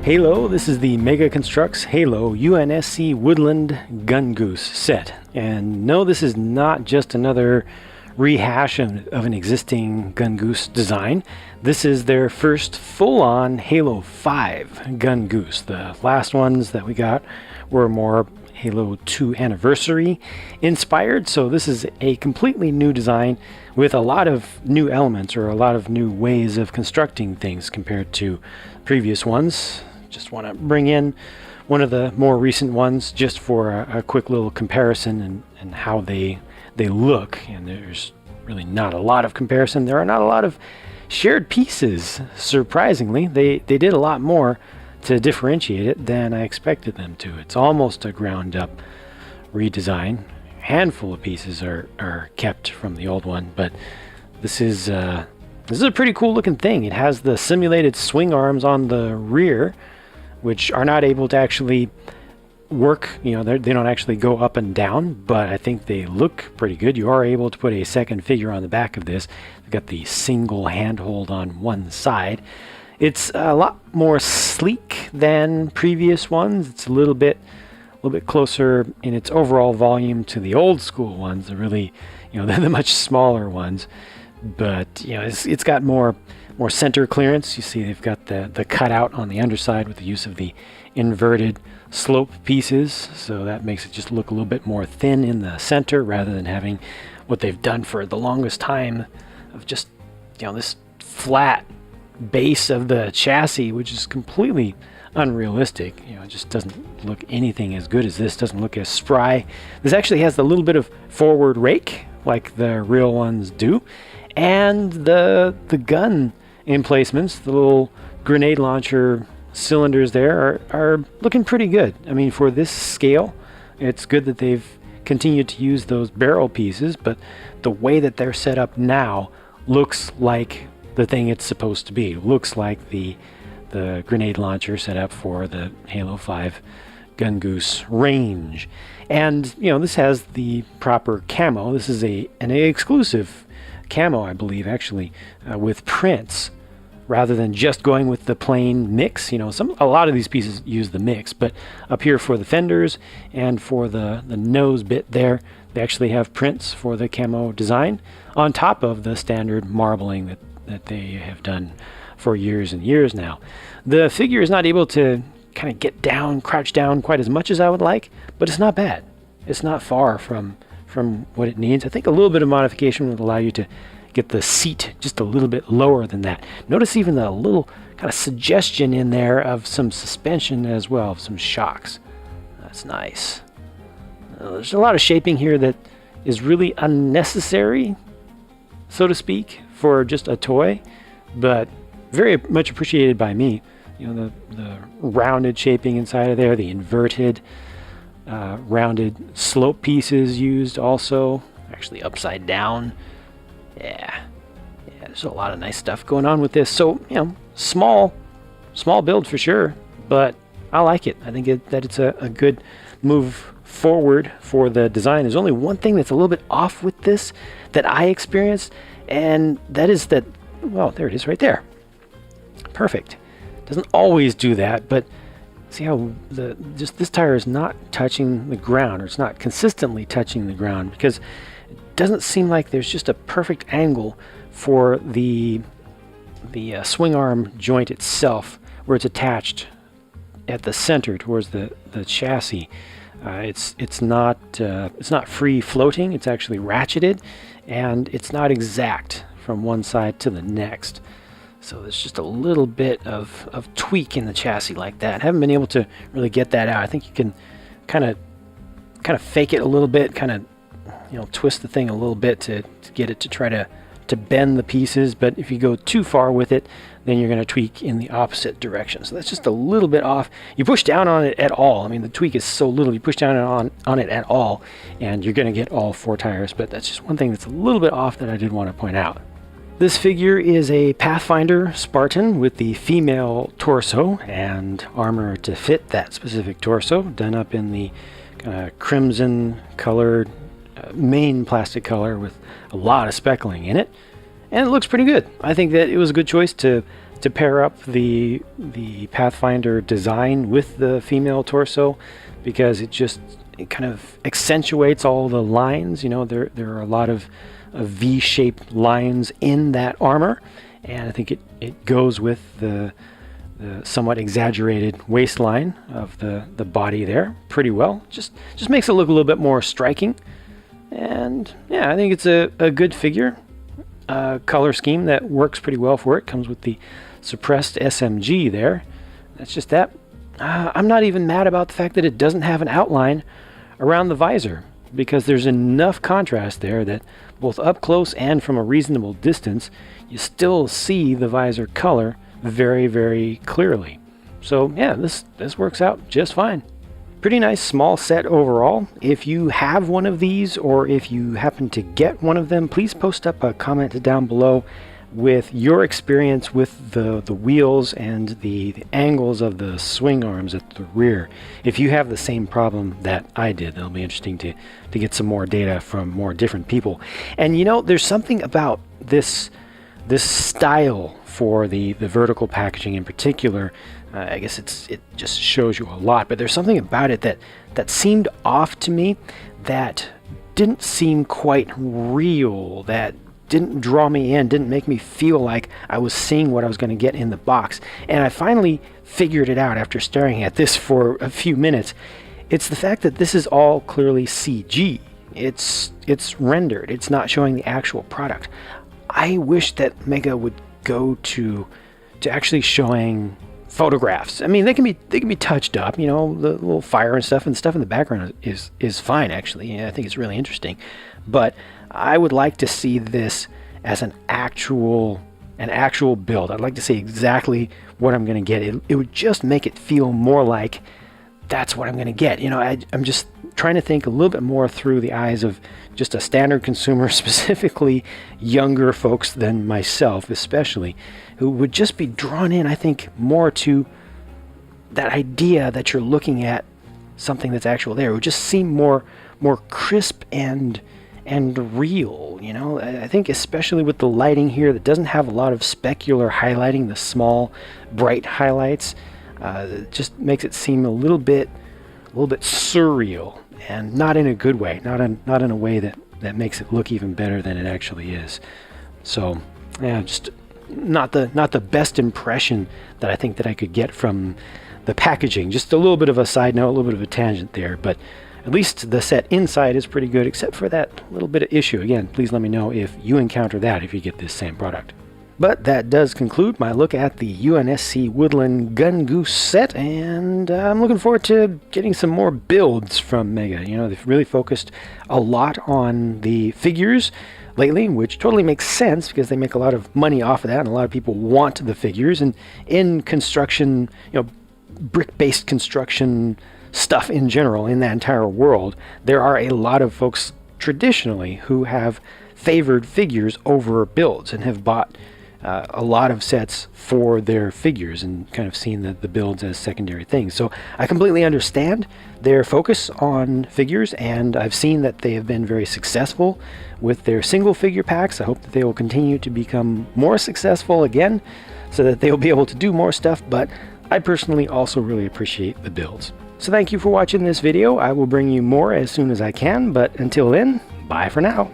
Halo, this is the Mega Construx Halo UNSC Woodland Gungoose set. And no, this is not just another rehash of an existing Gungoose design. This is their first full-on Halo 5 Gungoose. The last ones that we got were more Halo 2 Anniversary inspired, so this is a completely new design with a lot of new elements or a lot of new ways of constructing things compared to previous ones. Just want to bring in one of the more recent ones just for a quick little comparison and how they look. And there's really not a lot of comparison. There are not a lot of shared pieces, surprisingly. They did a lot more to differentiate it than I expected them to. It's almost a ground up redesign. A handful of pieces are kept from the old one, but this is a pretty cool looking thing. It has the simulated swing arms on the rear, which are not able to actually work. You know, they don't actually go up and down, but I think they look pretty good. You are able to put a second figure on the back of this. You've got the single handhold on one side. It's a lot more sleek than previous ones. It's a little bit closer in its overall volume to the old school ones. They're really, they're the much smaller ones. But it's got more center clearance. You see they've got the cutout on the underside with the use of the inverted slope pieces, so that makes it just look a little bit more thin in the center rather than having what they've done for the longest time of just this flat base of the chassis, which is completely unrealistic. It just doesn't look anything as good as this. Doesn't look as spry. This actually has a little bit of forward rake like the real ones do, and the gun emplacements, the little grenade launcher cylinders there are looking pretty good. I mean, for this scale, it's good that they've continued to use those barrel pieces, but the way that they're set up now looks like the thing it's supposed to be. It looks like the grenade launcher set up for the Halo 5 Gungoose range. And this has the proper camo. This is an exclusive camo, I believe, actually, with prints rather than just going with the plain mix. A lot of these pieces use the mix, but up here for the fenders and for the nose bit there, they actually have prints for the camo design on top of the standard marbling that they have done for years and years now. The figure is not able to kind of get down, crouch down quite as much as I would like, but it's not bad. It's not far from what it needs. I think a little bit of modification would allow you to get the seat just a little bit lower than that. Notice even the little kind of suggestion in there of some suspension as well, of some shocks. That's nice. There's a lot of shaping here that is really unnecessary, so to speak, for just a toy, but very much appreciated by me. The rounded shaping inside of there, the inverted rounded slope pieces used also, actually upside down. Yeah, there's a lot of nice stuff going on with this. So, small build for sure, but I like it. I think that it's a good move forward for the design. There's only one thing that's a little bit off with this that I experienced, and that is that, well, there it is right there. Perfect. Doesn't always do that, but see how just this tire is not touching the ground, or it's not consistently touching the ground, because it doesn't seem like there's just a perfect angle for the swing arm joint itself where it's attached at the center towards the chassis. It's not free floating. It's actually ratcheted, and it's not exact from one side to the next. So there's just a little bit of tweak in the chassis like that. I haven't been able to really get that out. I think you can kind of fake it a little bit, kind of twist the thing a little bit to get it to try to bend the pieces. But if you go too far with it, then you're going to tweak in the opposite direction. So that's just a little bit off. You push down on it at all. I mean, the tweak is so little. You push down on it at all, and you're going to get all four tires. But that's just one thing that's a little bit off that I did want to point out. This figure is a Pathfinder Spartan with the female torso and armor to fit that specific torso, done up in the crimson colored main plastic color with a lot of speckling in it. And it looks pretty good. I think that it was a good choice to to pair up the Pathfinder design with the female torso, because it kind of accentuates all the lines. You know, there are a lot of V-shaped lines in that armor, and I think it goes with the somewhat exaggerated waistline of the body there pretty well. Just makes it look a little bit more striking. And yeah, I think it's a good figure. Color scheme that works pretty well for it. Comes with the suppressed SMG there. That's just that. I'm not even mad about the fact that it doesn't have an outline around the visor, because there's enough contrast there that both up close and from a reasonable distance, you still see the visor color very, very clearly. So yeah, this works out just fine. Pretty nice small set overall. If you have one of these, or if you happen to get one of them, please post up a comment down below with your experience with the wheels and the angles of the swing arms at the rear. If you have the same problem that I did, that'll be interesting to get some more data from more different people. And you know, there's something about this style for the vertical packaging in particular. I guess it just shows you a lot, but there's something about it that seemed off to me, that didn't seem quite real, that didn't draw me in, didn't make me feel like I was seeing what I was going to get in the box. And I finally figured it out after staring at this for a few minutes. It's the fact that this is all clearly CG. It's rendered. It's not showing the actual product. I wish that Mega would go to actually showing photographs. I mean, they can be touched up, you know, the little fire and stuff in the background is fine, actually. Yeah, I think it's really interesting. But I would like to see this as an actual build. I'd like to see exactly what I'm going to get. It would just make it feel more like that's what I'm going to get. You know, I'm just trying to think a little bit more through the eyes of just a standard consumer, specifically younger folks than myself especially, who would just be drawn in, I think, more to that idea that you're looking at something that's actual there. It would just seem more crisp and real, you know. I think especially with the lighting here that doesn't have a lot of specular highlighting, the small bright highlights, it just makes it seem a little bit surreal, and not in a good way, not in a way that makes it look even better than it actually is. So yeah, just not the best impression that I think that I could get from the packaging. Just a little bit of a side note, a little bit of a tangent there, but at least the set inside is pretty good, except for that little bit of issue. Again, please let me know if you encounter that if you get this same product. But that does conclude my look at the UNSC Woodland Gungoose set, and I'm looking forward to getting some more builds from Mega. You know, they've really focused a lot on the figures lately, which totally makes sense because they make a lot of money off of that, and a lot of people want the figures. And in construction, you know, brick-based construction stuff in general, in that entire world, there are a lot of folks traditionally who have favored figures over builds and have bought a lot of sets for their figures and kind of seen the builds as secondary things. So I completely understand their focus on figures, and I've seen that they have been very successful with their single figure packs. I hope that they will continue to become more successful again, so that they'll be able to do more stuff, but I personally also really appreciate the builds. So thank you for watching this video. I will bring you more as soon as I can, but until then, bye for now.